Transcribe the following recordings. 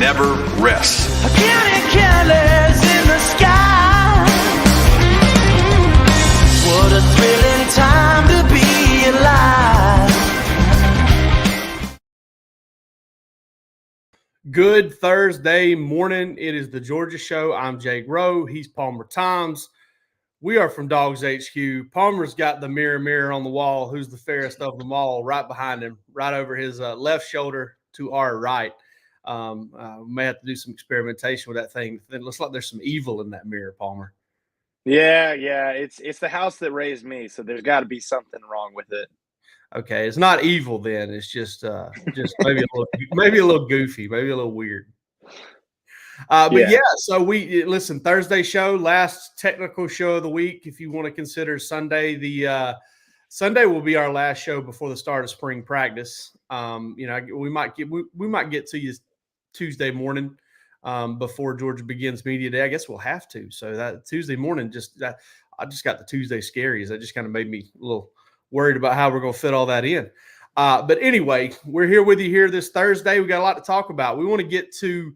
never rests. Careless in the sky. What a thrilling time to be alive. Good Thursday morning. It is the Georgia Show. I'm Jake Rowe. He's Palmer Times. We are from DawgsHQ. Palmer's got the mirror on the wall. Who's the fairest of them all? Right behind him, right over his left shoulder to our right. We may have to do some experimentation with that thing. It looks like there's some evil in that mirror, Palmer. Yeah. It's the house that raised me, so there's got to be something wrong with it. Okay, it's not evil then. It's just maybe a little goofy, maybe a little weird. So we listen, Thursday show, last technical show of the week. If you want to consider Sunday, Sunday will be our last show before the start of spring practice. We might get to you Tuesday morning before Georgia begins media day. I guess we'll have to. So that Tuesday morning, I just got the Tuesday scaries. That just kind of made me a little worried about how we're going to fit all that in. But anyway, we're here with you here this Thursday. We got a lot to talk about. We want to get to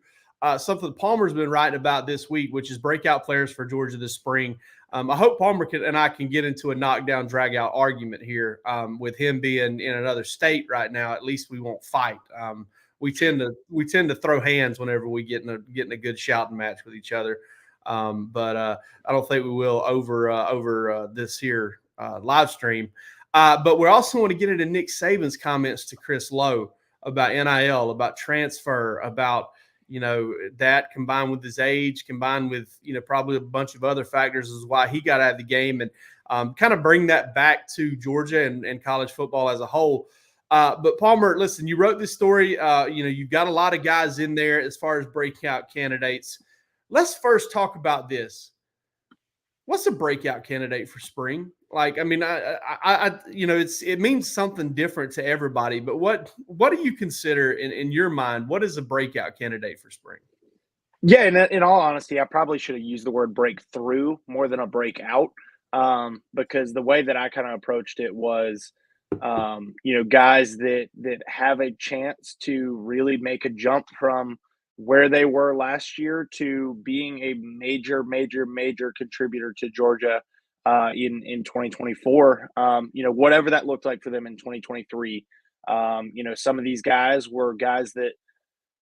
something Palmer's been writing about this week, which is breakout players for Georgia this spring. I hope Palmer and I can get into a knockdown, drag-out argument here. With him being in another state right now, at least we won't fight. We tend to throw hands whenever we get in a good shouting match with each other. But I don't think we will over this here live stream. But we also want to get into Nick Saban's comments to Chris Lowe about NIL, about transfer, about that combined with his age, combined with probably a bunch of other factors is why he got out of the game, and kind of bring that back to Georgia and college football as a whole. But Palmer, listen, you wrote this story. You've got a lot of guys in there as far as breakout candidates. Let's first talk about this. What's a breakout candidate for spring? Like, I mean, it means something different to everybody. But what do you consider in your mind? What is a breakout candidate for spring? Yeah, in all honesty, I probably should have used the word breakthrough more than a breakout, because the way that I kind of approached it was, guys that have a chance to really make a jump from where they were last year to being a major contributor to Georgia in 2024. Whatever that looked like for them in 2023. Some of these guys were guys that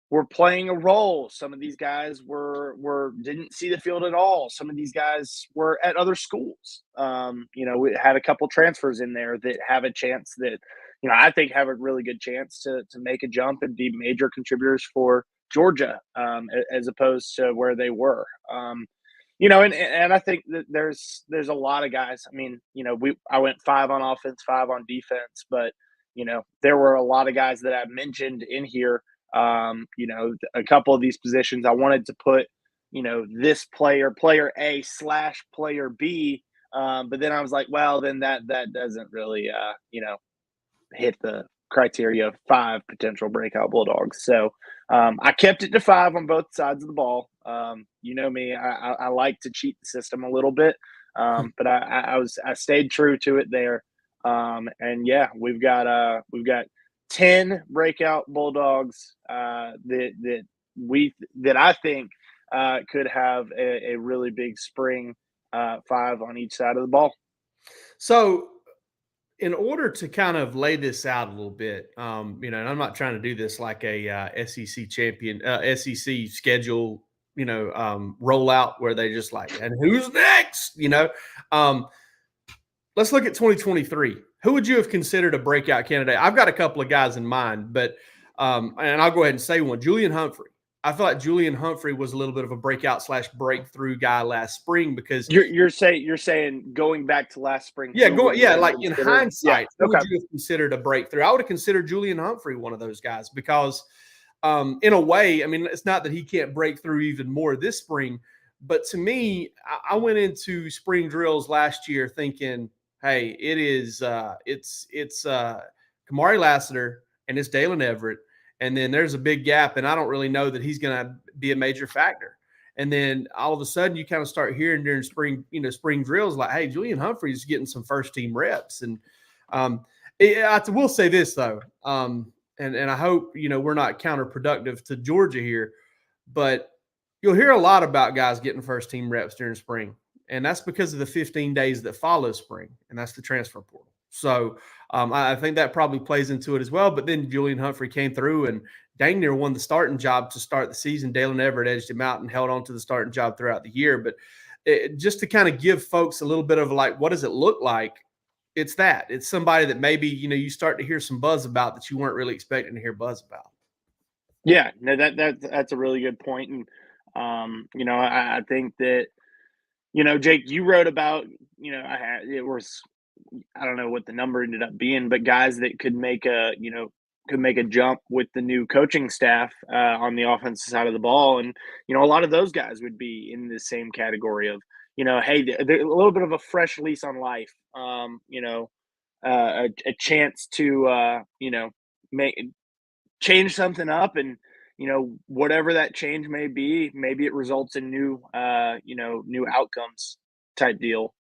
were playing a role. Some of these guys didn't see the field at all. Some of these guys were at other schools. We had a couple transfers in there that have a chance that, I think have a really good chance to make a jump and be major contributors for Georgia, as opposed to where they were. And I think that there's a lot of guys. I mean, I went 5 on offense, 5 on defense, but there were a lot of guys that I mentioned in here. A couple of these positions I wanted to put, this player A / player B, but then I was like, well, then that doesn't really, hit the criteria of 5 potential breakout Bulldogs. So I kept it to 5 on both sides of the ball. Me, I like to cheat the system a little bit, but I stayed true to it there. We've got 10 breakout Bulldogs that I think could have a really big spring, 5 on each side of the ball. So, in order to kind of lay this out a little bit, and I'm not trying to do this like a SEC champion, SEC schedule, rollout where they just like, and who's next? Let's look at 2023. Who would you have considered a breakout candidate? I've got a couple of guys in mind, but and I'll go ahead and say one. Julian Humphrey. I feel like Julian Humphrey was a little bit of a breakout / breakthrough guy last spring because you're saying going back to last spring. Like in hindsight, who okay. would you have considered a breakthrough? I would have considered Julian Humphrey one of those guys because in a way, I mean, it's not that he can't break through even more this spring, but to me, I went into spring drills last year thinking, hey, it's Kamari Lassiter and it's Dalen Everett. And then there's a big gap, and I don't really know that he's going to be a major factor. And then all of a sudden, you kind of start hearing during spring drills like, "Hey, Julian Humphrey's getting some first team reps." And I will say this though, and I hope we're not counterproductive to Georgia here. but you'll hear a lot about guys getting first team reps during spring. And that's because of the 15 days that follow spring, and that's the transfer portal. So I think that probably plays into it as well. But then Julian Humphrey came through and dang near won the starting job to start the season. Dalen Everett edged him out and held on to the starting job throughout the year. But just to kind of give folks a little bit of like, what does it look like? It's that. It's somebody that maybe, you start to hear some buzz about that you weren't really expecting to hear buzz about. Yeah, no, that's a really good point. And, I think that, Jake, you wrote about, I don't know what the number ended up being, but guys that could make a jump with the new coaching staff on the offensive side of the ball. And, a lot of those guys would be in the same category of, hey, they're a little bit of a fresh lease on life, a chance to, change something up. And, whatever that change may be, maybe it results in new outcomes type deal.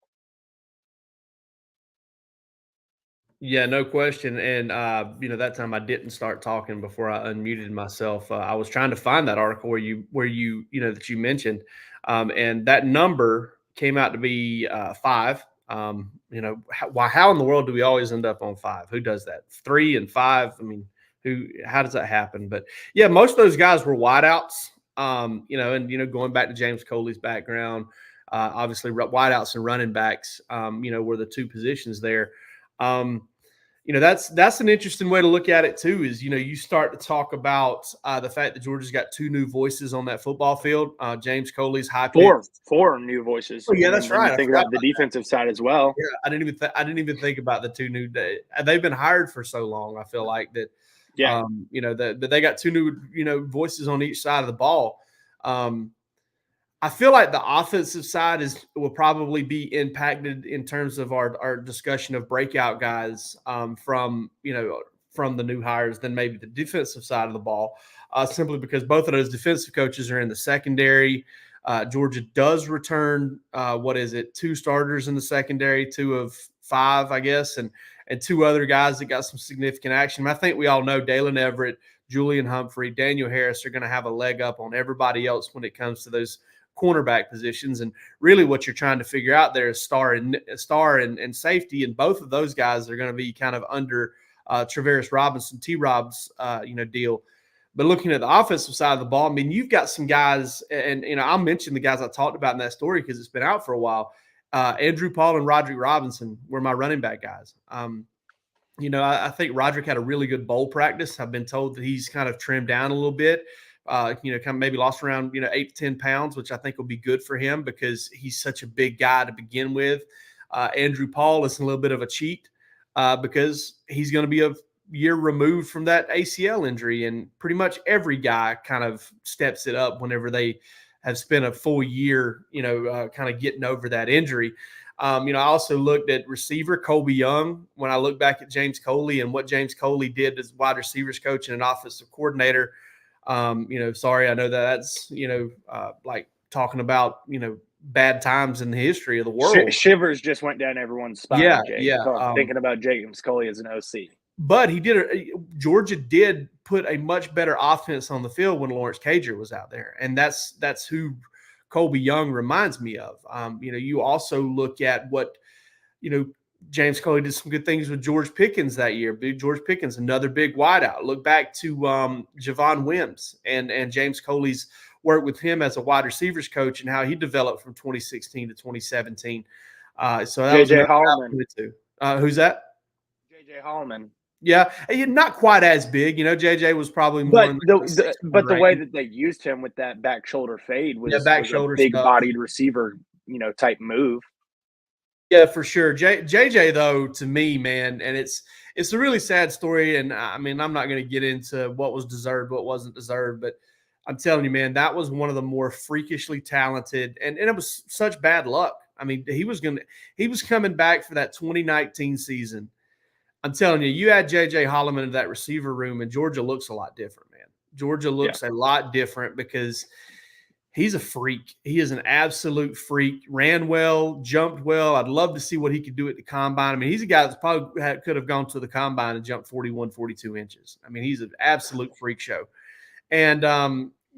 Yeah, no question. And that time I didn't start talking before I unmuted myself. I was trying to find that article where you that you mentioned, and that number came out to be 5. How in the world do we always end up on 5? Who does that? 3 and 5. I mean, how does that happen? But yeah, most of those guys were wideouts. Going back to James Coley's background, obviously wideouts and running backs, were the two positions there. That's an interesting way to look at it too, is, you start to talk about the fact that Georgia's got 2 new voices on that football field. James Coley's high four new voices. Oh, yeah, that's right. Think about the defensive side as well. Yeah, I didn't even think about the 2 new. They've been hired for so long. I feel like that. Yeah. That they got 2 new, voices on each side of the ball. I feel like the offensive side will probably be impacted in terms of our discussion of breakout guys from the new hires than maybe the defensive side of the ball, simply because both of those defensive coaches are in the secondary. Georgia does return 2 starters in the secondary, 2 of 5, I guess, and 2 other guys that got some significant action. I think we all know Dalen Everett, Julian Humphrey, Daniel Harris are going to have a leg up on everybody else when it comes to those cornerback positions. And really what you're trying to figure out there is star and safety. And both of those guys are going to be kind of under Travaris Robinson, T-Rob's, deal. But looking at the offensive side of the ball, I mean, you've got some guys, and, I'll mention the guys I talked about in that story because it's been out for a while. Andrew Paul and Roderick Robinson were my running back guys. I think Roderick had a really good bowl practice. I've been told that he's kind of trimmed down a little bit. Kind of maybe lost around, 8 to 10 pounds, which I think will be good for him because he's such a big guy to begin with. Andrew Paul is a little bit of a cheat because he's going to be a year removed from that ACL injury. And pretty much every guy kind of steps it up whenever they have spent a full year, kind of getting over that injury. I also looked at receiver Colby Young when I look back at James Coley and what James Coley did as wide receivers coach and an offensive coordinator. Sorry, I know that's, like talking about, bad times in the history of the world. Shivers just went down everyone's spine. Yeah, Jake. yeah. Thinking about James Coley as an OC. But Georgia did put a much better offense on the field when Lawrence Cager was out there. And that's who Colby Young reminds me of. You also look at what, James Coley did some good things with George Pickens that year. Big George Pickens, another big wideout. Look back to Javon Wims and James Coley's work with him as a wide receivers coach and how he developed from 2016 to 2017. So that JJ Holloman. Who's that? JJ Holloman. Yeah, not quite as big. JJ was probably more. But the way that they used him with that back shoulder fade was a big-bodied receiver, type move. Yeah, for sure. JJ, though, to me, man, and it's a really sad story. And I mean, I'm not going to get into what was deserved, what wasn't deserved, but I'm telling you, man, that was one of the more freakishly talented, and it was such bad luck. I mean, he was coming back for that 2019 season. I'm telling you, you add J.J. Holloman into that receiver room, and Georgia looks a lot different, man. Georgia looks a lot different because he's a freak. He is an absolute freak. Ran well, jumped well. I'd love to see what he could do at the combine. I mean, he's a guy that probably could have gone to the combine and jumped 41, 42 inches. I mean, he's an absolute freak show. And,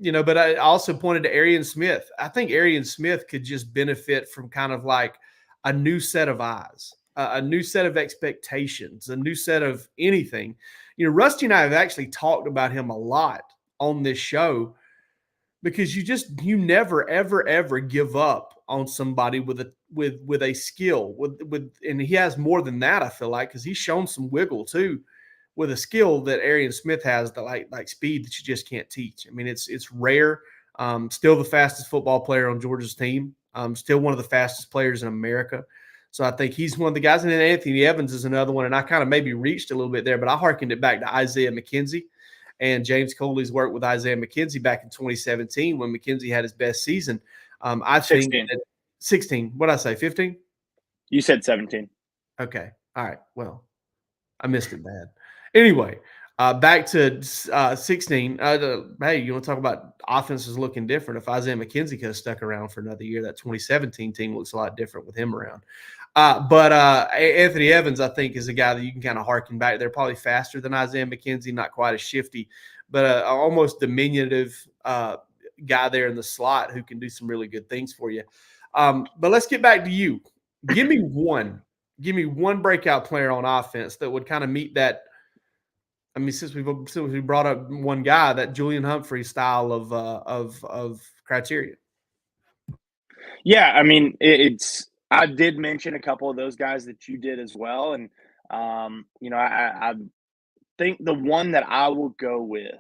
But I also pointed to Arian Smith. I think Arian Smith could just benefit from kind of like a new set of eyes, a new set of expectations, a new set of anything. Rusty and I have actually talked about him a lot on this show because you never ever ever give up on somebody with a skill and he has more than that. I feel like because he's shown some wiggle too with a skill that Arian Smith has, that like speed that you just can't teach. I mean, it's rare. Still the fastest football player on Georgia's team. Still one of the fastest players in America. So I think he's one of the guys. And then Anthony Evans is another one. And I kind of maybe reached a little bit there, but I hearkened it back to Isaiah McKenzie and James Coley's work with Isaiah McKenzie back in 2017 when McKenzie had his best season. I think 16. What did I say? 15? You said 17. Okay. All right. Well, I missed it bad. Anyway, back to 16. Hey, you want to talk about offenses looking different? If Isaiah McKenzie could have stuck around for another year, that 2017 team looks a lot different with him around. But Anthony Evans, I think, is a guy that you can kind of harken back. They're probably faster than Isaiah McKenzie, not quite as shifty, but almost diminutive guy there in the slot who can do some really good things for you. But let's get back to you. Give me one breakout player on offense that would kind of meet that. I mean, since we brought up one guy, that Julian Humphrey style of criteria. Yeah, I mean, I did mention a couple of those guys that you did as well, and I think the one that I will go with.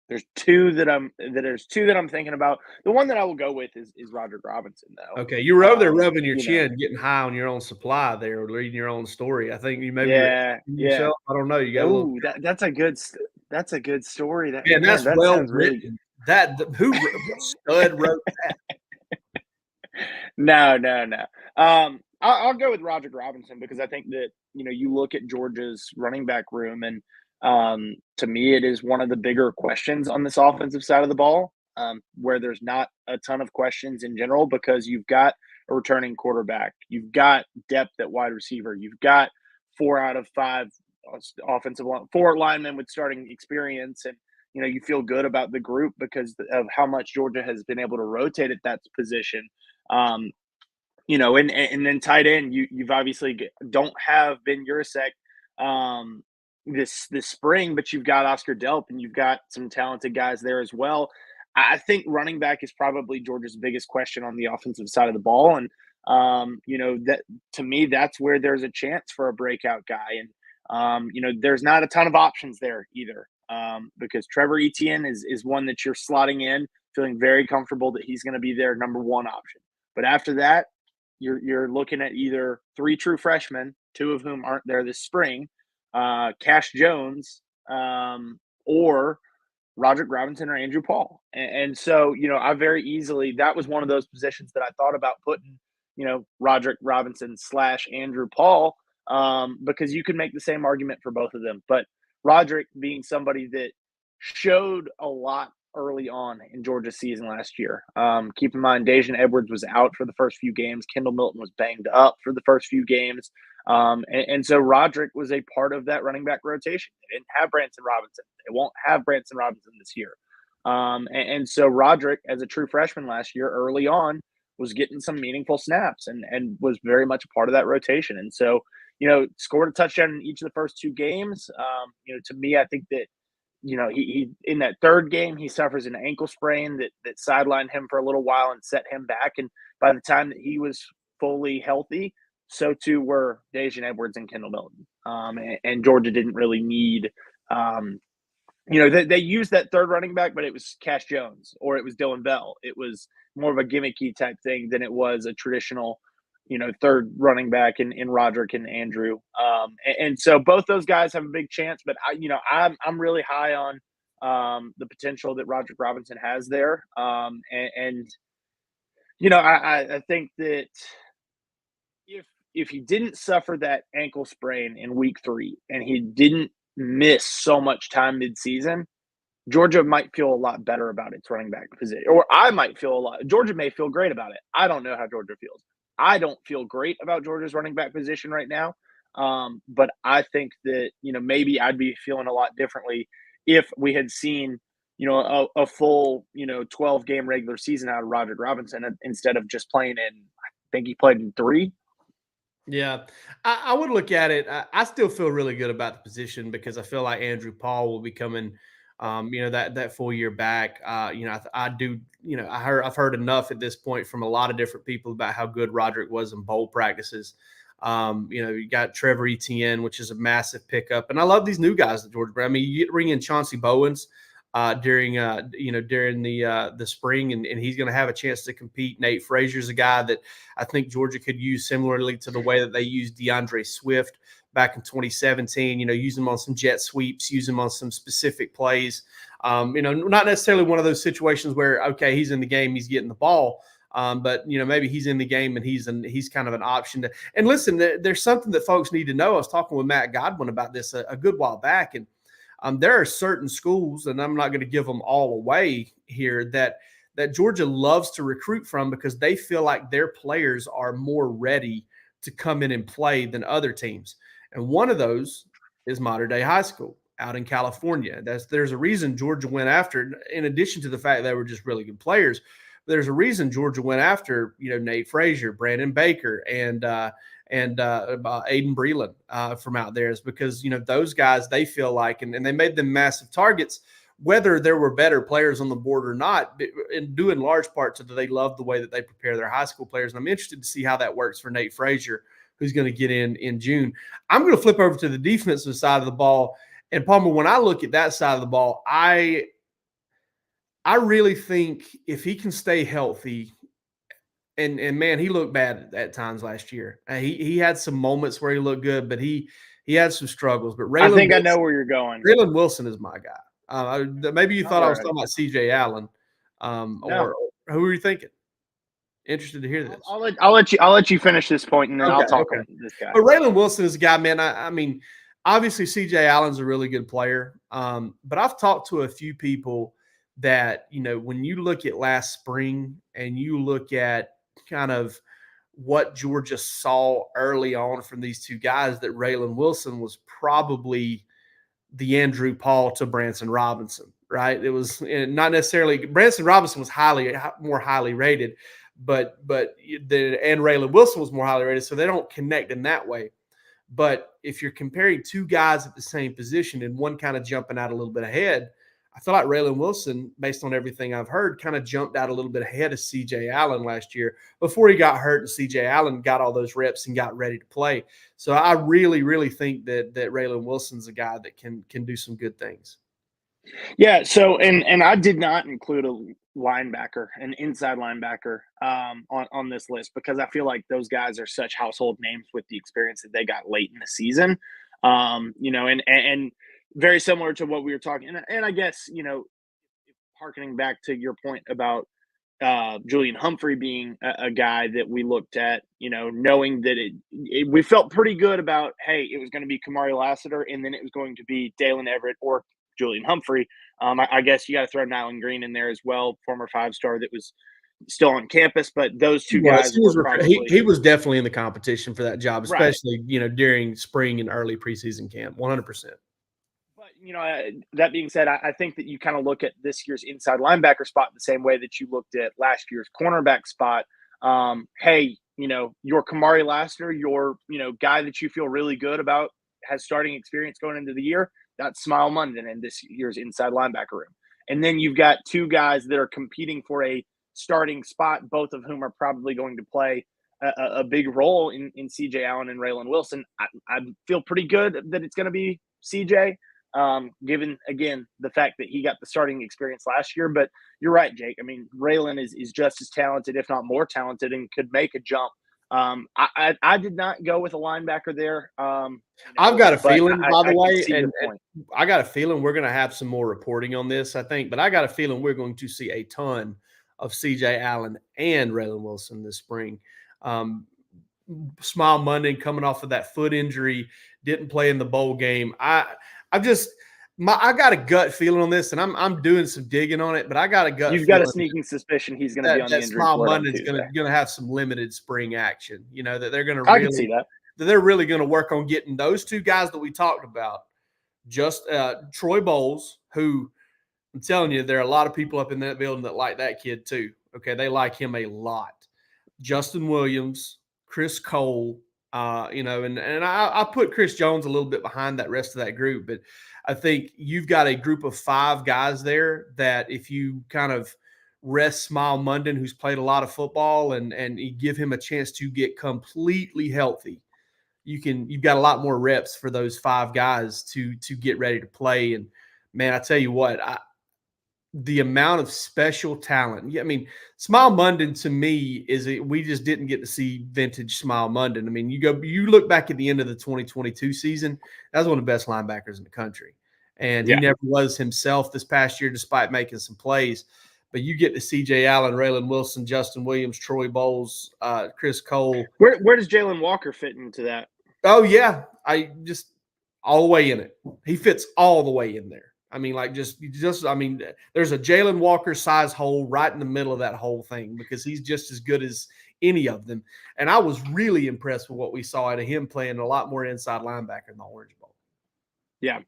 There's two that I'm thinking about. The one that I will go with is Roderick Robinson, though. Okay, you were over there rubbing your chin, getting high on your own supply there, reading your own story. I think you maybe yourself. I don't know. You got that's a good story. That sounds really good. Who stud wrote that? No. I'll go with Roderick Robinson because I think that you look at Georgia's running back room, and to me, it is one of the bigger questions on this offensive side of the ball, where there's not a ton of questions in general because you've got a returning quarterback, you've got depth at wide receiver, you've got 4 out of 5 4 linemen with starting experience, and you feel good about the group because of how much Georgia has been able to rotate at that position. And then tight end, you've obviously don't have Ben Urasek this spring, but you've got Oscar Delp and you've got some talented guys there as well. I think running back is probably Georgia's biggest question on the offensive side of the ball, and that to me that's where there's a chance for a breakout guy, and there's not a ton of options there either. Because Trevor Etienne is one that you're slotting in, feeling very comfortable that he's going to be their number one option. But after that, you're looking at either 3 true freshmen, 2 of whom aren't there this spring, Cash Jones, or Roderick Robinson or Andrew Paul. And so, I very easily, that was one of those positions that I thought about putting, Roderick Robinson / Andrew Paul, because you can make the same argument for both of them. But Roderick being somebody that showed a lot early on in Georgia's season last year. Keep in mind, Daijun Edwards was out for the first few games. Kendall Milton was banged up for the first few games. And so Roderick was a part of that running back rotation. They didn't have Branson Robinson. They won't have Branson Robinson this year. And so Roderick, as a true freshman last year, early on, was getting some meaningful snaps and was very much a part of that rotation. And so, scored a touchdown in each of the first 2 games. To me, I think that, he in that third game, he suffers an ankle sprain that sidelined him for a little while and set him back. And by the time that he was fully healthy, so too were Daijun Edwards and Kendall Milton. And Georgia didn't really need, they used that third running back, but it was Cash Jones or it was Dylan Bell. It was more of a gimmicky type thing than it was a traditional, third running back in Roderick and Andrew. And so both those guys have a big chance, but I'm really high on the potential that Roderick Robinson has there. I think that if he didn't suffer that ankle sprain in week 3 and he didn't miss so much time midseason, Georgia might feel a lot better about its running back position, or Georgia may feel great about it. I don't know how Georgia feels. I don't feel great about Georgia's running back position right now. But I think that, maybe I'd be feeling a lot differently if we had seen, a full, 12-game regular season out of Roderick Robinson instead of just playing in, I think he played in 3. Yeah, I would look at it. I still feel really good about the position because I feel like Andrew Paul will be coming, that full year back. I do. I've heard enough at this point from a lot of different people about how good Roderick was in bowl practices. You got Trevor Etienne, which is a massive pickup, and I love these new guys at Georgia. I mean, you bring in Chauncey Bowens during the spring, and he's going to have a chance to compete. Nate Frazier's a guy that I think Georgia could use similarly to the way that they used DeAndre Swift back in 2017. Use him on some jet sweeps, use him on some specific plays. Not necessarily one of those situations where he's in the game, he's getting the ball. But maybe he's in the game and he's kind of an option to. And listen, there's something that folks need to know. I was talking with Matt Godwin about this a good while back, and there are certain schools, and I'm not going to give them all away here, that Georgia loves to recruit from because they feel like their players are more ready to come in and play than other teams. And one of those is Modern Day High School out in California. There's a reason Georgia went after, in addition to the fact they were just really good players. There's a reason Georgia went after, Nate Frazier, Brandon Baker, and Aiden Breland from out there, is because, those guys, they feel like, and they made them massive targets, whether there were better players on the board or not, and due in large part to they love the way that they prepare their high school players. And I'm interested to see how that works for Nate Frazier, who's going to get in June. I'm going to flip over to the defensive side of the ball. And Palmer, when I look at that side of the ball, I really think if he can stay healthy, and man, he looked bad at times last year. He had some moments where he looked good, but he had some struggles. But I think I know where you're going. Raylan Wilson is my guy. Maybe you thought I was talking about C.J. Allen, No. or who were you thinking? Interested to hear this. I'll let you finish this point, and then I'll talk about this guy. But Raylan Wilson is a guy, man. I mean, obviously C.J. Allen's a really good player, but I've talked to a few people that, when you look at last spring and you look at kind of what Georgia saw early on from these two guys, that Raylan Wilson was probably the Andrew Paul to Branson Robinson, right? It was not necessarily – Branson Robinson was more highly rated, and Raylan Wilson was more highly rated, so they don't connect in that way. But if you're comparing two guys at the same position and one kind of jumping out a little bit ahead, I feel like Raylan Wilson, based on everything I've heard, kind of jumped out a little bit ahead of C.J. Allen last year before he got hurt, and C.J. Allen got all those reps and got ready to play. So I really, really think that Raylan Wilson's a guy that can do some good things. Yeah. So, and I did not include a linebacker, an inside linebacker, on this list, because I feel like those guys are such household names with the experience that they got late in the season. And very similar to what we were talking, and I guess, harkening back to your point about Julian Humphrey being a guy that we looked at, knowing that we felt pretty good about, hey, it was going to be Kamari Lassiter, and then it was going to be Dalen Everett or Julian Humphrey. I guess you got to throw Nyland Green in there as well, former 5-star that was still on campus, but those two guys he was definitely in the competition for that job, especially during spring and early preseason camp. 100%. But that being said, I think that you kind of look at this year's inside linebacker spot the same way that you looked at last year's cornerback spot. Hey, your Kamari Lassiter, your guy that you feel really good about, has starting experience going into the year. That's Smile Munden in this year's inside linebacker room. And then you've got two guys that are competing for a starting spot, both of whom are probably going to play a big role in C.J. Allen and Raylan Wilson. I feel pretty good that it's going to be C.J., given, again, the fact that he got the starting experience last year. But you're right, Jake. I mean, Raylan is just as talented, if not more talented, and could make a jump. I did not go with a linebacker there. I've got a feeling, by the way, and I got a feeling we're going to have some more reporting on this, I think, but I got a feeling we're going to see a ton of C.J. Allen and Raylan Wilson this spring. Smile Munden coming off of that foot injury, didn't play in the bowl game. I got a gut feeling on this, and I'm doing some digging on it, but I got a gut. You've got a sneaking suspicion he's going to be on the injury Smile report. Munden's going to have some limited spring action. That they're going to. I can see that. They're really going to work on getting those two guys that we talked about, just Troy Bowles, who I'm telling you, there are a lot of people up in that building that like that kid too. Okay, they like him a lot. Justin Williams, Chris Cole, and I put Chris Jones a little bit behind that rest of that group, but I think you've got a group of 5 guys there that if you kind of rest Smile Munden, who's played a lot of football, and you give him a chance to get completely healthy, you've got a lot more reps for those 5 guys to get ready to play. And man, I tell you what, the amount of special talent. Yeah, I mean, Smile Munden to me we just didn't get to see vintage Smile Munden. I mean, you look back at the end of the 2022 season, that was one of the best linebackers in the country. And he never was himself this past year, despite making some plays. But you get to C.J. Allen, Raylan Wilson, Justin Williams, Troy Bowles, Chris Cole. Where does Jalen Walker fit into that? Oh, yeah. I just all the way in it. He fits all the way in there. I mean, like there's a Jalen Walker size hole right in the middle of that whole thing because he's just as good as any of them. And I was really impressed with what we saw out of him playing a lot more inside linebacker in the Orange Bowl. Yeah.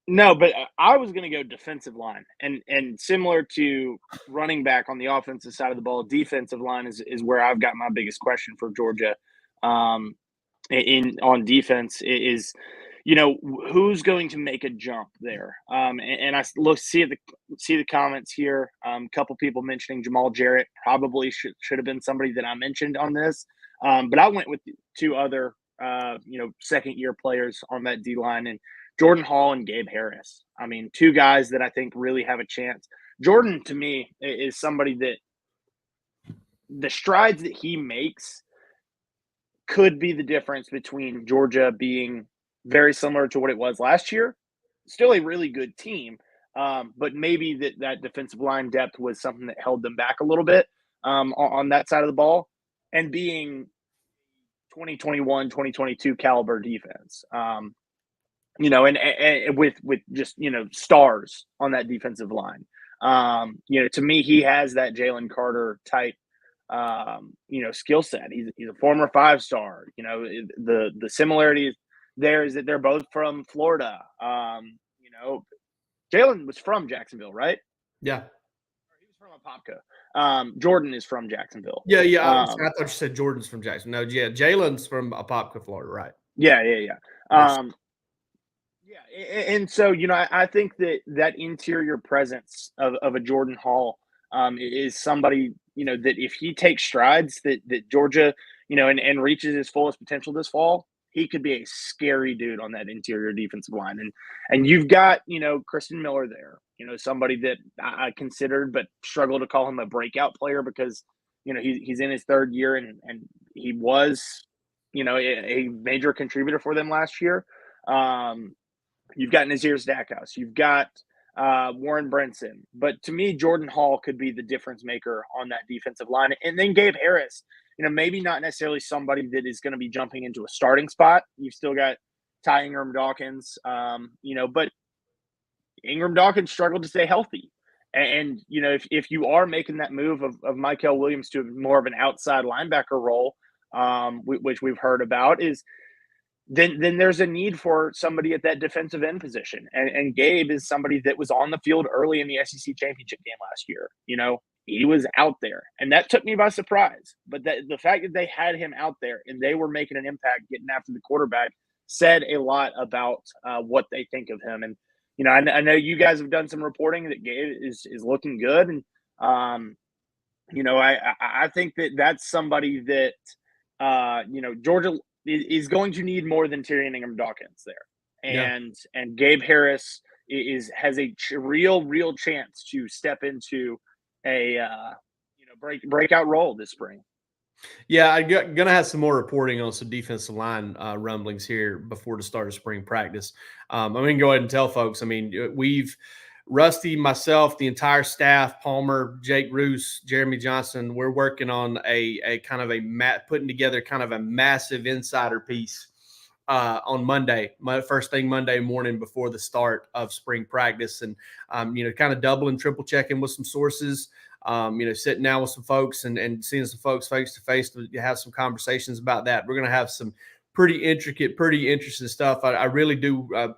No, but I was going to go defensive line, and similar to running back on the offensive side of the ball, defensive line is where I've got my biggest question for Georgia. On defense is, who's going to make a jump there? And I see the comments here. A couple people mentioning Jamal Jarrett probably should have been somebody that I mentioned on this, but I went with 2 other second year players on that D line, and Jordan Hall and Gabe Harris. I mean, 2 guys that I think really have a chance. Jordan, to me, is somebody that the strides that he makes could be the difference between Georgia being very similar to what it was last year, still a really good team, but maybe that defensive line depth was something that held them back a little bit on that side of the ball, and being 2021, 2022 caliber defense. And with just, stars on that defensive line. To me, he has that Jalen Carter type, skill set. He's a former 5-star. The similarities there is that they're both from Florida. Jalen was from Jacksonville, right? Yeah. He was from Apopka. Jordan is from Jacksonville. Yeah. I thought you said Jordan's from Jacksonville. No, yeah, Jalen's from Apopka, Florida, right? Yeah. And so, I think that interior presence of a Jordan Hall is somebody, that if he takes strides that Georgia, and reaches his fullest potential this fall, he could be a scary dude on that interior defensive line. And you've got, Kristen Miller there, somebody that I considered but struggled to call him a breakout player because, he's in his 3rd year and he was, a major contributor for them last year. You've got Nazir Stackhouse. You've got Warren Brinson. But to me, Jordan Hall could be the difference maker on that defensive line. And then Gabe Harris, maybe not necessarily somebody that is going to be jumping into a starting spot. You've still got Ty Ingram Dawkins, but Ingram Dawkins struggled to stay healthy. And if you are making that move of Michael Williams to more of an outside linebacker role, which we've heard about, is then there's a need for somebody at that defensive end position. And Gabe is somebody that was on the field early in the SEC championship game last year. He was out there, and that took me by surprise. But the fact that they had him out there and they were making an impact getting after the quarterback said a lot about what they think of him. And, I know you guys have done some reporting that Gabe is looking good. And, I think that's somebody that, Georgia is going to need more than Tyrion Ingram Dawkins there. And Gabe Harris has a real chance to step into a breakout role this spring. Yeah, I'm going to have some more reporting on some defensive line rumblings here before the start of spring practice. I'm going to go ahead and tell folks, Rusty, myself, the entire staff, Palmer, Jake Roos, Jeremy Johnson, we're working on putting together kind of a massive insider piece on Monday, first thing Monday morning before the start of spring practice. And, kind of doubling, triple checking with some sources, sitting down with some folks and seeing some folks face to face to have some conversations about that. We're going to have some pretty intricate, pretty interesting stuff. I really do. I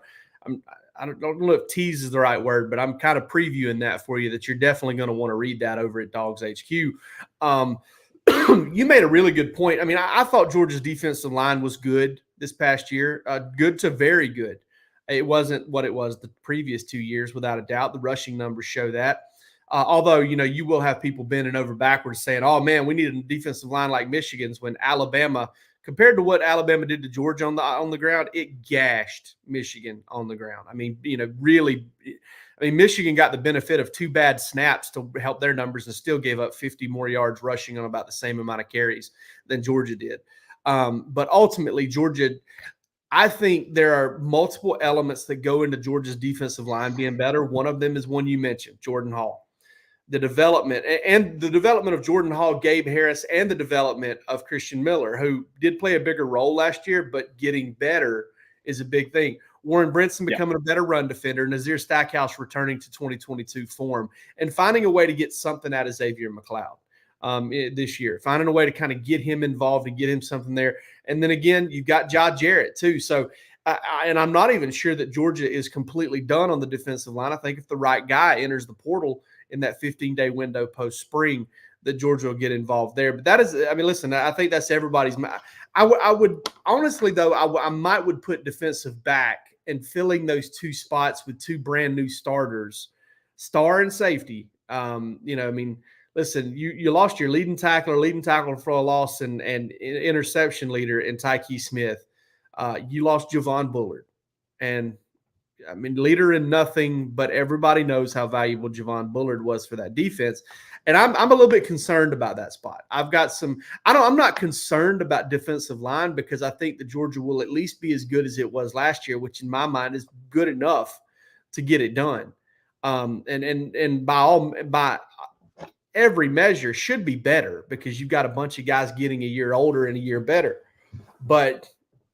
don't know if tease is the right word, but I'm kind of previewing that for you, that you're definitely going to want to read that over at DawgsHQ. You made a really good point. I mean, I thought Georgia's defensive line was good this past year, good to very good. It wasn't what it was the previous 2 years, without a doubt. The rushing numbers show that. Although, you will have people bending over backwards saying, oh, man, we need a defensive line like Michigan's, when Alabama, compared to what Alabama did to Georgia on the ground, it gashed Michigan on the ground. I mean, really – Michigan got the benefit of 2 bad snaps to help their numbers and still gave up 50 more yards rushing on about the same amount of carries than Georgia did. But ultimately, Georgia – I think there are multiple elements that go into Georgia's defensive line being better. One of them is one you mentioned, Jordan Hall. The development of Jordan Hall, Gabe Harris, and the development of Christian Miller, who did play a bigger role last year, but getting better is a big thing. Warren Brinson becoming a better run defender, Nazir Stackhouse returning to 2022 form, and finding a way to get something out of Xavier McLeod this year, finding a way to kind of get him involved and get him something there. And then again, you've got Jai Jarrett too. So, and I'm not even sure that Georgia is completely done on the defensive line. I think if the right guy enters the portal in that 15-day window post-spring, that Georgia will get involved there. But that is, listen, I think that's everybody's. I would honestly, though, I might would put defensive back and filling those 2 spots with 2 brand new starters, star and safety. Listen, you lost your leading tackler for a loss and interception leader in Tyke Smith. You lost Javon Bullard. And, leader in nothing, but everybody knows how valuable Javon Bullard was for that defense. And I'm a little bit concerned about that spot. I'm not concerned about defensive line, because I think that Georgia will at least be as good as it was last year, which in my mind is good enough to get it done. And by every measure should be better, because you've got a bunch of guys getting a year older and a year better. But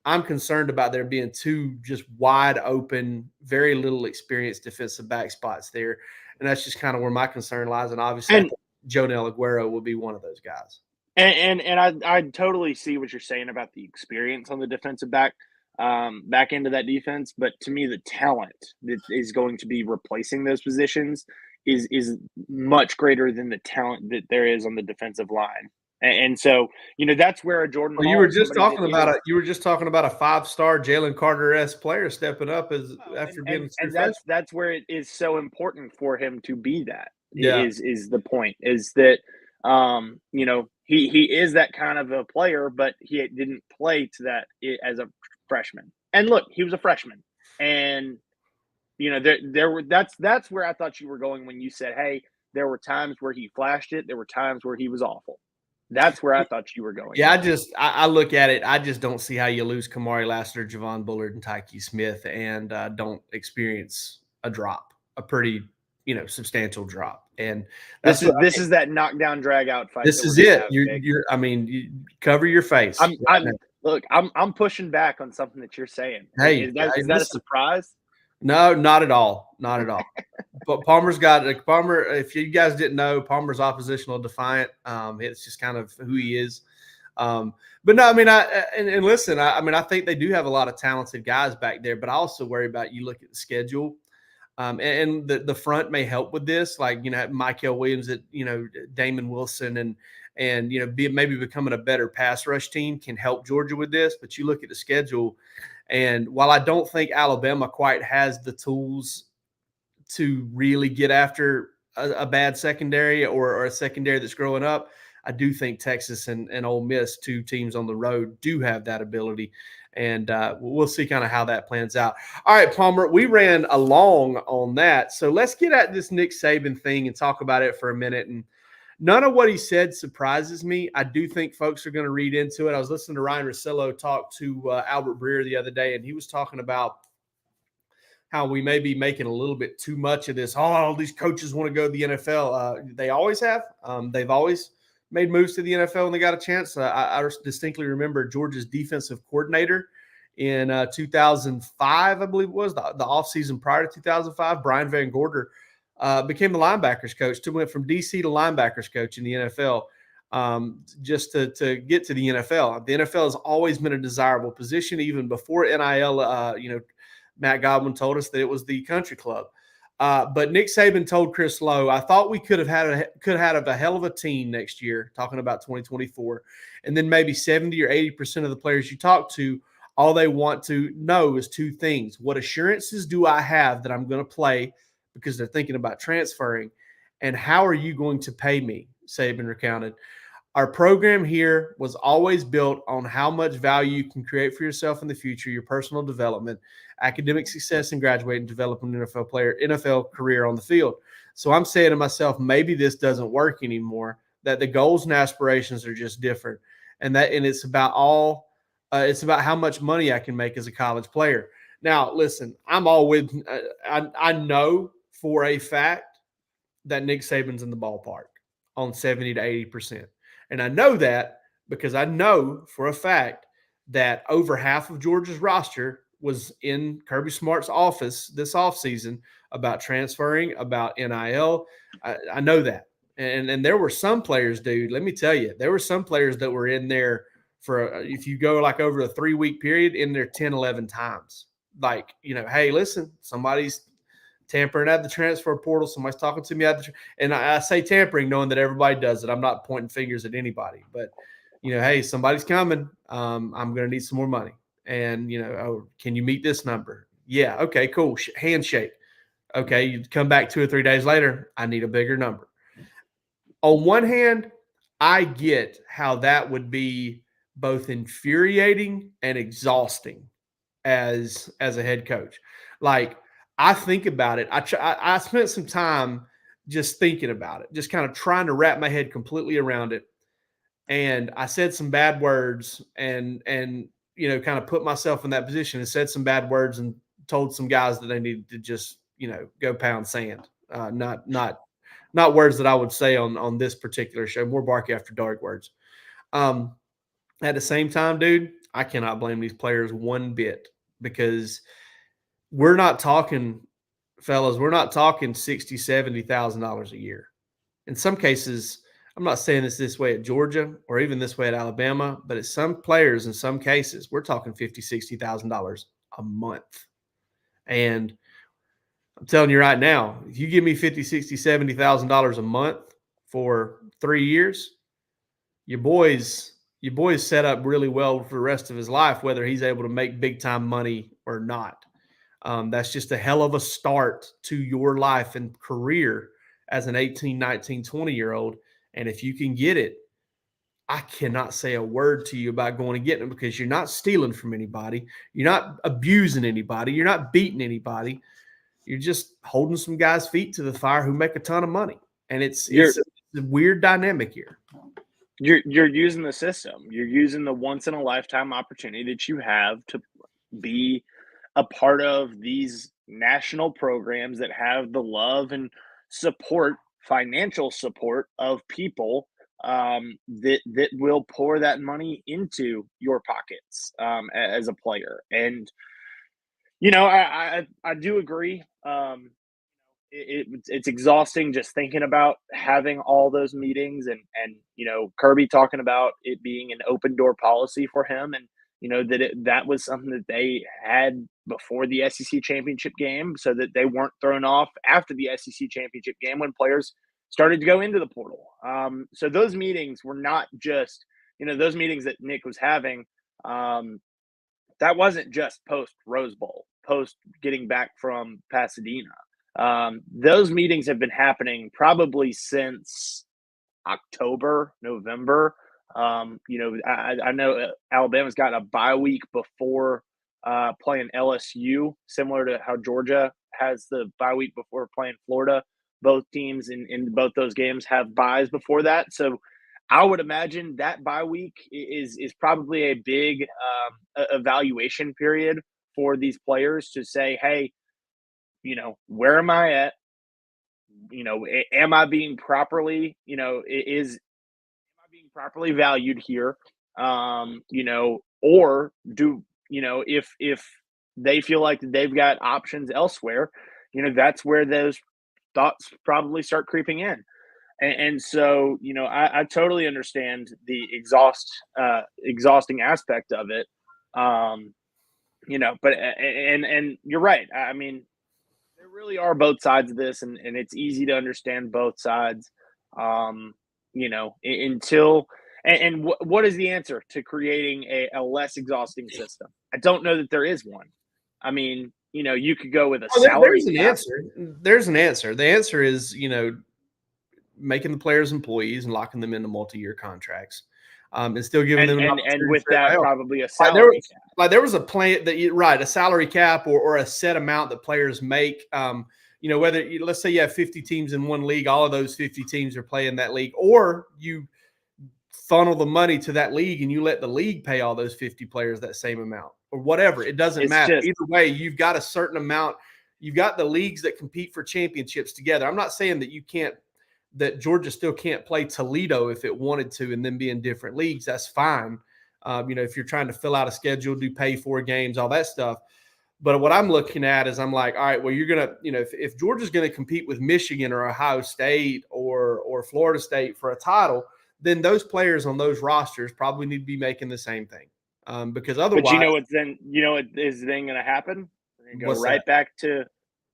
I'm concerned about there being 2 just wide open, very little experienced defensive back spots there. And that's just kind of where my concern lies. And obviously, Jonel Aguero will be one of those guys. And I totally see what you're saying about the experience on the defensive back end of that defense. But to me, the talent that is going to be replacing those positions is much greater than the talent that there is on the defensive line. And so, that's where a Jordan. Well, you were just talking about a 5-star Jalen Carter-esque player stepping up after being. And that's where it is so important for him to be that. Yeah. Is the point is that he is that kind of a player, but he didn't play to that as a freshman. And look, he was a freshman, and that's where I thought you were going when you said, hey, there were times where he flashed it, there were times where he was awful. That's where I thought you were going. Yeah, I look at it. I just don't see how you lose Kamari Lassiter, Javon Bullard, and Tyke Smith and don't experience a pretty substantial drop. And this is that knockdown drag out fight. This is it. You cover your face. I'm pushing back on something that you're saying. Hey, is that a surprise? No, not at all. Not at all. But Palmer's got Palmer. If you guys didn't know, Palmer's oppositional defiant. It's just kind of who he is. But no, listen, I think they do have a lot of talented guys back there, but I also worry about, you look at the schedule, and the front may help with this, like, Michael Williams, Damon Wilson, and maybe becoming a better pass rush team can help Georgia with this. But you look at the schedule, and while I don't think Alabama quite has the tools to really get after a bad secondary or a secondary that's growing up, I do think Texas and Ole Miss, 2 teams on the road, do have that ability. And we'll see kind of how that plans out. All right, Palmer, we ran along on that. So let's get at this Nick Saban thing and talk about it for a minute. And none of what he said surprises me. I do think folks are going to read into it. I was listening to Ryan Russillo talk to Albert Breer the other day, and he was talking about how we may be making a little bit too much of this. Oh, all these coaches want to go to the NFL. They always have. They've always made moves to the NFL when they got a chance. I distinctly remember Georgia's defensive coordinator in 2005, I believe it was, the offseason prior to 2005, Brian Van Gorder, became the linebackers coach, went from DC to linebackers coach in the NFL. just to get to the NFL. The NFL has always been a desirable position, even before NIL. Matt Godwin told us that it was the country club. But Nick Saban told Chris Lowe, I thought we could have had a hell of a team next year, talking about 2024. And then maybe 70 or 80% of the players you talk to, all they want to know is two things. What assurances do I have that I'm going to play, because they're thinking about transferring? And how are you going to pay me? Saban recounted. Our program here was always built on how much value you can create for yourself in the future, your personal development, academic success, and graduating, developing an NFL career on the field. So I'm saying to myself, maybe this doesn't work anymore, that the goals and aspirations are just different. And it's about it's about how much money I can make as a college player. Now, listen, I'm all with, I know for a fact that Nick Saban's in the ballpark on 70 to 80%. And I know that because I know for a fact that over half of Georgia's roster was in Kirby Smart's office this offseason about transferring, about NIL. I know that. And there were some players, dude, let me tell you, there were some players that were in there for, if you go like over a 3-week period, in there 10, 11 times. Like, hey, listen, somebody's tampering at the transfer portal. Somebody's talking to me and I say tampering, knowing that everybody does it. I'm not pointing fingers at anybody, but hey, somebody's coming. I'm going to need some more money. And can you meet this number? Yeah. Okay, cool. Handshake. Okay. You come back 2 or 3 days later. I need a bigger number. On one hand, I get how that would be both infuriating and exhausting as a head coach. Like, I think about it. I spent some time just thinking about it, just kind of trying to wrap my head completely around it. And I said some bad words and kind of put myself in that position and said some bad words and told some guys that they needed to just, go pound sand. Not words that I would say on this particular show, more barky after dark words. At the same time, dude, I cannot blame these players one bit, because we're not talking, fellas, we're not talking $60,000, $70,000 a year. In some cases, I'm not saying this way at Georgia or even this way at Alabama, but at some players, in some cases, we're talking $50,000, $60,000 a month. And I'm telling you right now, if you give me $50,000, $60,000, $70,000 a month for 3 years, your boy's set up really well for the rest of his life, whether he's able to make big time money or not. That's just a hell of a start to your life and career as an 18, 19, 20-year-old. And if you can get it, I cannot say a word to you about going and getting it, because you're not stealing from anybody. You're not abusing anybody. You're not beating anybody. You're just holding some guys' feet to the fire who make a ton of money. And it's a weird dynamic here. You're using the system. You're using the once in a lifetime opportunity that you have to be a part of these national programs that have the love and support, financial support of people that will pour that money into your pockets as a player. And I do agree. It's exhausting just thinking about having all those meetings and Kirby talking about it being an open door policy for him, and that was something that they had before the SEC championship game, so that they weren't thrown off after the SEC championship game when players started to go into the portal. So those meetings were not just those meetings that Nick was having. That wasn't just post Rose Bowl, post getting back from Pasadena. Those meetings have been happening probably since October, November. I know Alabama's got a bye week before playing LSU, similar to how Georgia has the bye week before playing Florida. Both teams in both those games have byes before that. So I would imagine that bye week is probably a big evaluation period for these players to say, hey, where am I at? Am I being properly, am I being properly valued here? Or do, if they feel like they've got options elsewhere, that's where those thoughts probably start creeping in. And so, I totally understand the exhausting aspect of it. But and you're right. I mean, there really are both sides of this, and it's easy to understand both sides. Until what is the answer to creating a less exhausting system? I don't know that there is one. I mean, you could go with a salary There's an cap. answer. There's an answer. The answer is, making the players employees and locking them into multi-year contracts, and still giving them an opportunity and with for that, NIL. probably a salary cap. There was a plan a salary cap or a set amount that players make. Whether let's say you have 50 teams in one league, all of those 50 teams are playing that league, or you funnel the money to that league and you let the league pay all those 50 players that same amount or whatever. It doesn't matter. Either way, you've got a certain amount. You've got the leagues that compete for championships together. I'm not saying that Georgia still can't play Toledo if it wanted to and then be in different leagues. That's fine. If you're trying to fill out a schedule, do pay for games, all that stuff. But what I'm looking at is I'm like, all right, well, you're going to, if Georgia's going to compete with Michigan or Ohio State or Florida State for a title, then those players on those rosters probably need to be making the same thing. Because otherwise, but what is then going to happen? They're going to go right back to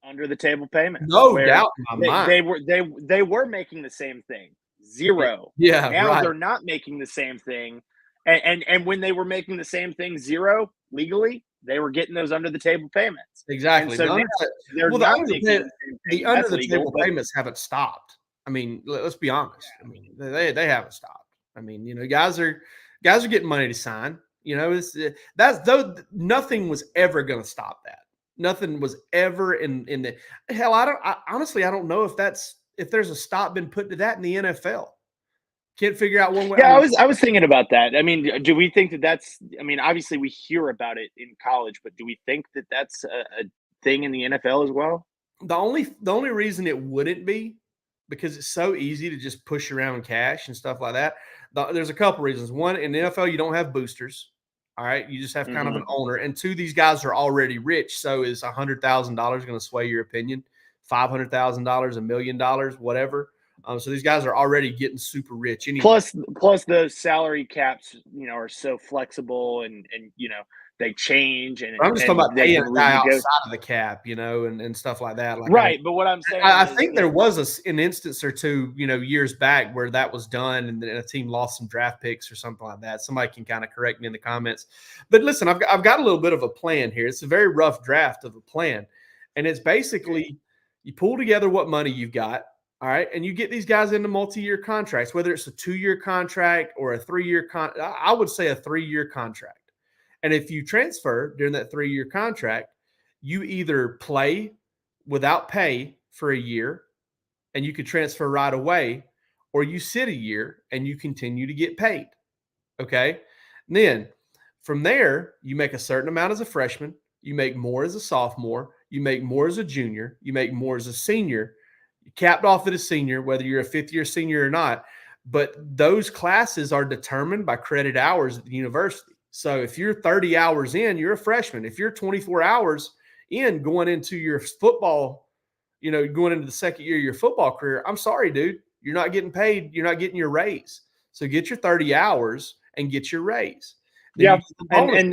under the table payments. No doubt in my mind. They were making the same thing. Zero. Yeah. Now they're not making the same thing. And when they were making the same thing zero legally, they were getting those under the table payments. Exactly. So the under the table payments haven't stopped. I mean, let's be honest. I mean, they haven't stopped. I mean, guys are getting money to sign. Nothing was ever going to stop that. Nothing was ever in the hell. Honestly, I don't know if there's a stop been put to that in the NFL. Can't figure out one way. Yeah, I was thinking about that. I mean, do we think that's? I mean, obviously we hear about it in college, but do we think that that's a thing in the NFL as well? The only reason it wouldn't be because it's so easy to just push around cash and stuff like that. There's a couple reasons. One, in the NFL, you don't have boosters. All right, you just have kind of an owner. And two, these guys are already rich. So is $100,000 going to sway your opinion? $500,000, $1 million, whatever. So these guys are already getting super rich. Anyway. Plus the salary caps, are so flexible and they change. And I'm just talking about paying a guy outside of the cap, and stuff like that. Right, but what I'm saying, I think there was an instance or two, years back where that was done, and a team lost some draft picks or something like that. Somebody can kind of correct me in the comments. But listen, I've got a little bit of a plan here. It's a very rough draft of a plan, and it's basically you pull together what money you've got. All right. And you get these guys into multi-year contracts, whether it's a 2-year contract or a 3-year I would say a 3-year contract. And if you transfer during that 3-year contract, you either play without pay for a year and you could transfer right away, or you sit a year and you continue to get paid. Okay. And then from there, you make a certain amount as a freshman, you make more as a sophomore, you make more as a junior, you make more as a senior. You capped off at a senior, whether you're a 5th-year senior or not. But those classes are determined by credit hours at the university. So if you're 30 hours in, you're a freshman. If you're 24 hours in going into your football, going into the second year of your football career, I'm sorry, dude, you're not getting paid. You're not getting your raise. So get your 30 hours and get your raise. Then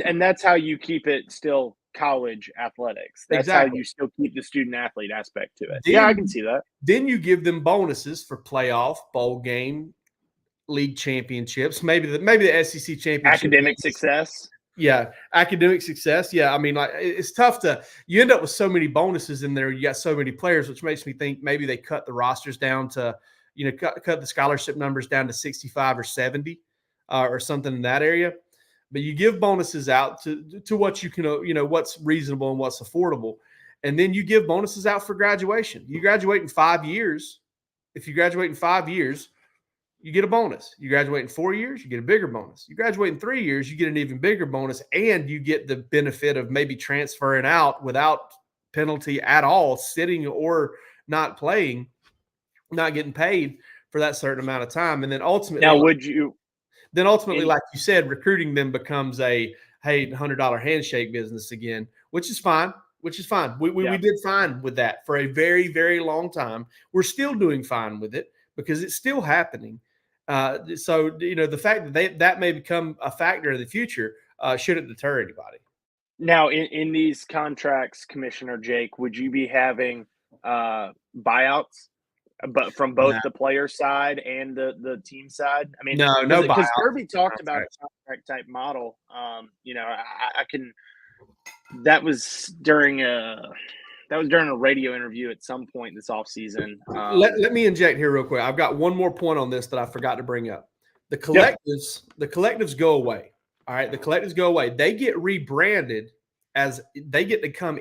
and that's how you keep it still college athletics. That's how you still keep the student athlete aspect to it. I can see that. Then you give them bonuses for playoff, bowl game, league championships, maybe the SEC championship. Academic success. Yeah, academic success. Yeah, I mean, like it's tough you end up with so many bonuses in there. You got so many players, which makes me think maybe they cut the rosters down to, cut the scholarship numbers down to 65 or 70 or something in that area. But you give bonuses out to what you can, what's reasonable and what's affordable. And then you give bonuses out for graduation. You graduate in 5 years. If you graduate in 5 years, you get a bonus. You graduate in 4 years, you get a bigger bonus. You graduate in 3 years, you get an even bigger bonus, and you get the benefit of maybe transferring out without penalty at all, sitting or not playing, not getting paid for that certain amount of time. And then ultimately, like you said, recruiting them becomes a $100 handshake business again, which is fine. We did fine with that for a very, very long time. We're still doing fine with it, because it's still happening. So, the fact that that may become a factor in the future shouldn't deter anybody. Now, in these contracts, Commissioner Jake, would you be having buyouts, but from both the player side and the team side? I mean, No because buyouts. Kirby talked about a contract type model. I can. That was during a radio interview at some point this offseason. Let me inject here real quick. I've got one more point on this that I forgot to bring up. The collectives go away. All right, the collectives go away. They get rebranded as they get to come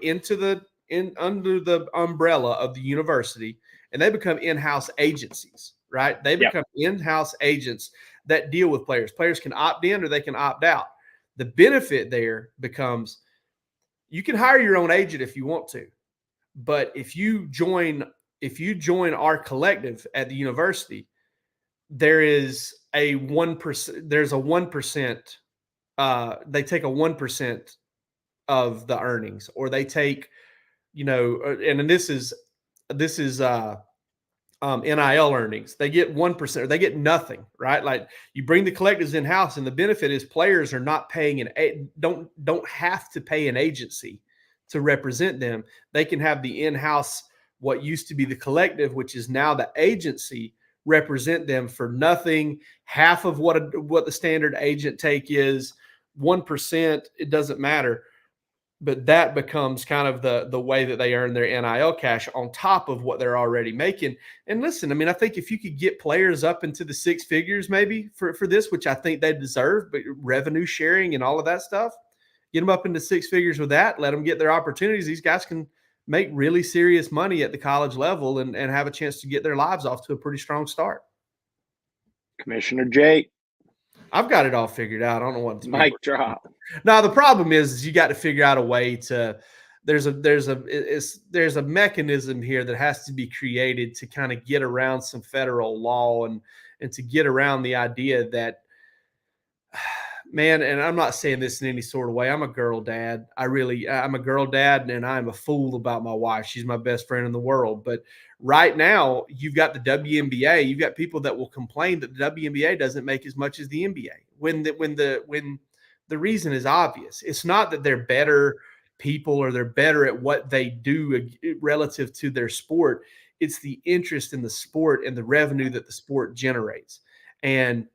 under the umbrella of the university, and they become in-house agencies. Right? They become in-house agents that deal with players. Players can opt in or they can opt out. The benefit there becomes you can hire your own agent if you want to, but if you join our collective at the university, there is a 1%. There's a 1%. They take a 1% of the earnings, or they take, and this is NIL earnings. They get 1%, or they get nothing, right? Like you bring the collectives in house, and the benefit is players are not paying don't have to pay an agency to represent them. They can have the in-house, what used to be the collective, which is now the agency, represent them for nothing, half of what the standard agent take is, 1%. It doesn't matter. But that becomes kind of the way that they earn their NIL cash on top of what they're already making. And listen, I mean, I think if you could get players up into the six figures maybe for this, which I think they deserve, but revenue sharing and all of that stuff, get them up into six figures with that, let them get their opportunities. These guys can make really serious money at the college level and have a chance to get their lives off to a pretty strong start. Commissioner Jake. I've got it all figured out. I don't know what to mic drop. Now the problem is you got to figure out a way to. There's a mechanism here that has to be created to kind of get around some federal law and to get around the idea that, man, and I'm not saying this in any sort of way. I'm a girl dad. I'm a girl dad, and I'm a fool about my wife. She's my best friend in the world. But right now, you've got the WNBA. You've got people that will complain that the WNBA doesn't make as much as the NBA. When the reason is obvious. It's not that they're better people or they're better at what they do relative to their sport. It's the interest in the sport and the revenue that the sport generates. And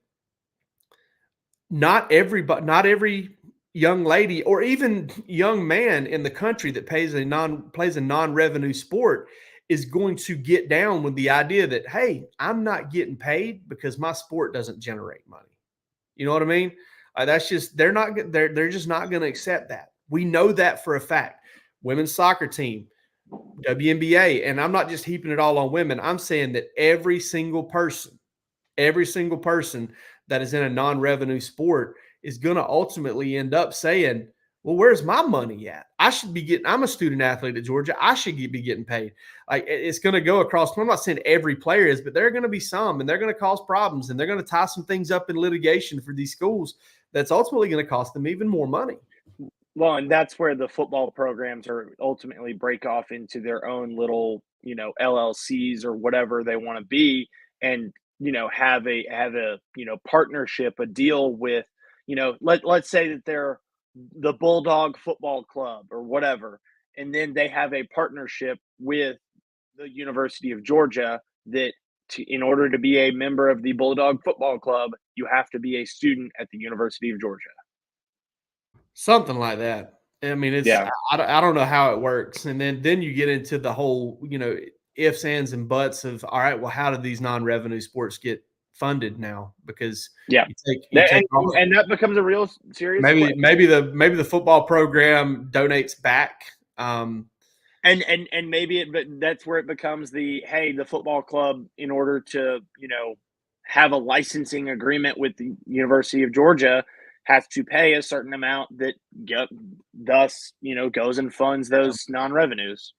not every young lady or even young man in the country that plays a non-revenue sport is going to get down with the idea that, hey, I'm not getting paid because my sport doesn't generate money. You know what I mean? That's just they're just not going to accept that. We know that for a fact. Women's soccer team, WNBA, and I'm not just heaping it all on women. I'm saying that every single person that is in a non-revenue sport is going to ultimately end up saying, well, where's my money at? I'm a student athlete at Georgia. I should be getting paid. Like it's going to go across. I'm not saying every player is, but there are going to be some, and they're going to cause problems, and they're going to tie some things up in litigation for these schools that's ultimately going to cost them even more money. Well, and that's where the football programs are ultimately break off into their own little, LLCs or whatever they want to be, and have a partnership, a deal with, let's say that they're the Bulldog Football Club or whatever, and then they have a partnership with the University of Georgia that in order to be a member of the Bulldog Football Club, you have to be a student at the University of Georgia. Something like that. I mean, I don't know how it works. And then you get into the whole, ifs, ands, and buts of, all right, well, how do these non-revenue sports get funded now? Because and that becomes a real serious question. Maybe the football program donates back. And maybe that's where it becomes the football club, in order to, have a licensing agreement with the University of Georgia, has to pay a certain amount that thus, goes and funds those non-revenues.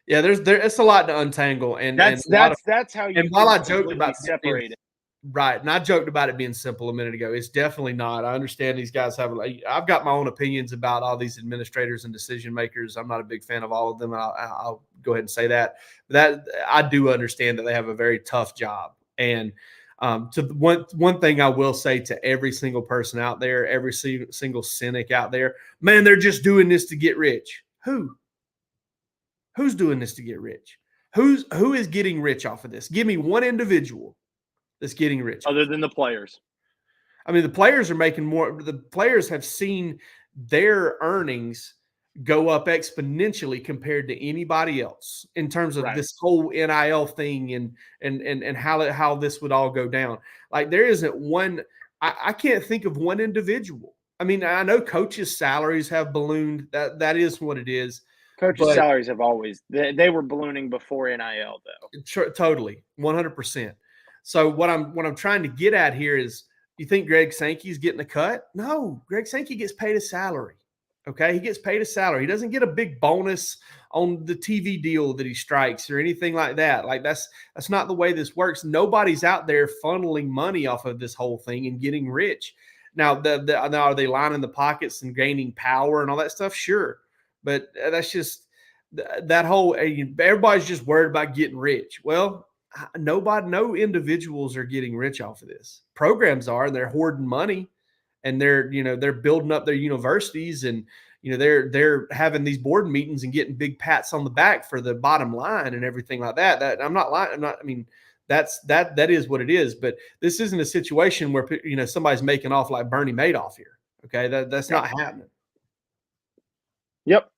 Yeah, it's a lot to untangle, and that's how you. And while I joked about separated, right, and I joked about it being simple a minute ago, it's definitely not. I understand these guys I've got my own opinions about all these administrators and decision makers. I'm not a big fan of all of them. I'll go ahead and say that I do understand that they have a very tough job. And to one thing I will say to every single person out there, every single cynic out there, man, they're just doing this to get rich. Who's doing this to get rich? Who is getting rich off of this? Give me one individual that's getting rich. Other than the players. I mean, the players are making more. The players have seen their earnings go up exponentially compared to anybody else in terms of this whole NIL thing and how this would all go down. Like there isn't one. I can't think of one individual. I mean, I know coaches' salaries have ballooned. That is what it is. Coaches' salaries have always they were ballooning before NIL though. Totally, 100%. So what I'm trying to get at here is, you think Greg Sankey's getting a cut? No, Greg Sankey gets paid a salary. Okay, he gets paid a salary. He doesn't get a big bonus on the TV deal that he strikes or anything like that. Like that's not the way this works. Nobody's out there funneling money off of this whole thing and getting rich. Now, now are they lining the pockets and gaining power and all that stuff? Sure, but that's just that whole. Everybody's just worried about getting rich. Well, no individuals are getting rich off of this. Programs are, and they're hoarding money. And they're building up their universities, and they're having these board meetings and getting big pats on the back for the bottom line and everything like that. That I'm not lying. I mean, that is what it is. But this isn't a situation where somebody's making off like Bernie Madoff here. Okay, that's not happening. Yep.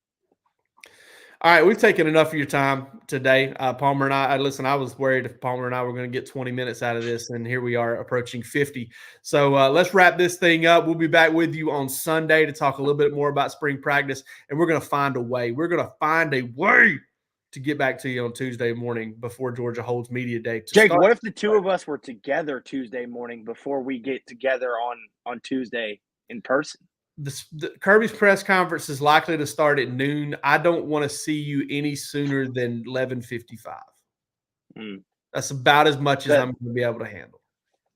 All right, we've taken enough of your time today. Palmer and I was worried if Palmer and I were going to get 20 minutes out of this, and here we are approaching 50. So let's wrap this thing up. We'll be back with you on Sunday to talk a little bit more about spring practice, and we're going to find a way. We're going to find a way to get back to you on Tuesday morning before Georgia holds media day. Jake, what if the two of us were together Tuesday morning before we get together on Tuesday in person? The Kirby's press conference is likely to start at noon. I don't want to see you any sooner than 11:55. That's about as much as I'm going to be able to handle.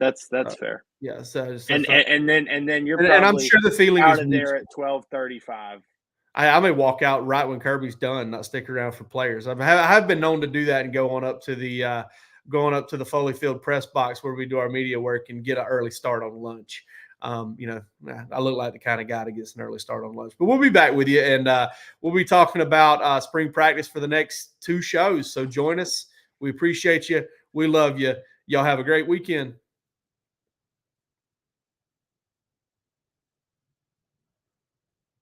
That's fair. Yeah. So and then you're probably and I'm sure the feeling out is of there at 12:35. I may walk out right when Kirby's done, not stick around for players. I have been known to do that and go on up to the Foley Field press box where we do our media work and get an early start on lunch. I look like the kind of guy that gets an early start on lunch. But we'll be back with you, and we'll be talking about spring practice for the next two shows. So join us. We appreciate you. We love you. Y'all have a great weekend.